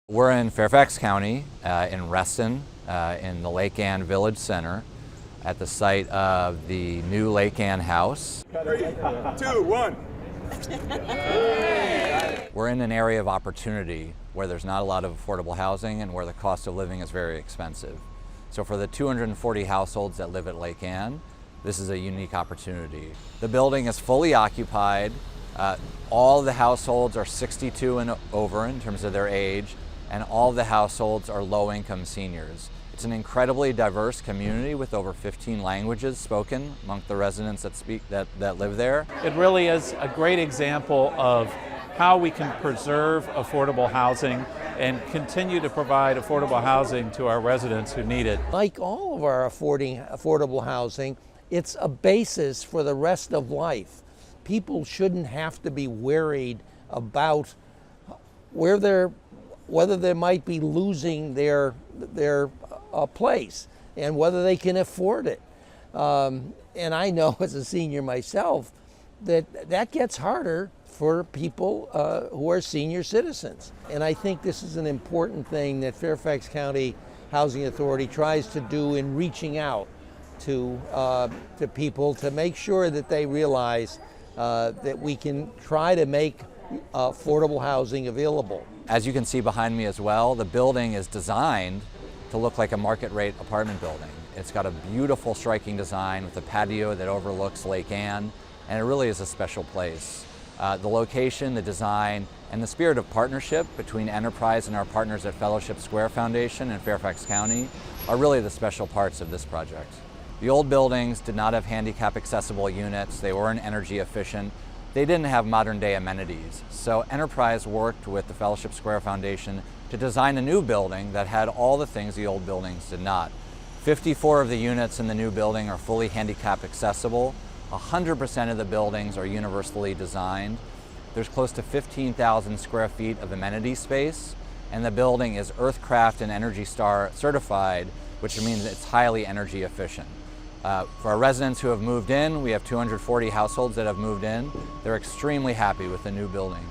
We're in Fairfax County, in Reston, in the Lake Ann Village Center, at the site of the new Lake Ann house. 3, 2, 1. We're in an area of opportunity where there's not a lot of affordable housing and where the cost of living is very expensive. So for the 240 households that live at Lake Ann, this is a unique opportunity. The building is fully occupied. All the households are 62 and over in terms of their age, and all the households are low-income seniors. It's an incredibly diverse community with over 15 languages spoken among the residents that live there. It really is a great example of how we can preserve affordable housing and continue to provide affordable housing to our residents who need it. Like all of our affordable housing, it's a basis for the rest of life. People shouldn't have to be worried about whether they might be losing their place and whether they can afford it. And I know as a senior myself that gets harder for people who are senior citizens. And I think this is an important thing that Fairfax County Housing Authority tries to do in reaching out to people to make sure that they realize that we can try to make affordable housing available. As you can see behind me as well, the building is designed to look like a market rate apartment building. It's got a beautiful, striking design with a patio that overlooks Lake Ann, and it really is a special place. The location, the design, and the spirit of partnership between Enterprise and our partners at Fellowship Square Foundation in Fairfax County are really the special parts of this project. The old buildings did not have handicap accessible units, they weren't energy efficient, they didn't have modern day amenities. So Enterprise worked with the Fellowship Square Foundation to design a new building that had all the things the old buildings did not. 54 of the units in the new building are fully handicap accessible. 100% of the buildings are universally designed. There's close to 15,000 square feet of amenity space, and the building is Earthcraft and Energy Star certified, which means it's highly energy efficient. For our residents who have moved in, we have 240 households that have moved in. They're extremely happy with the new building.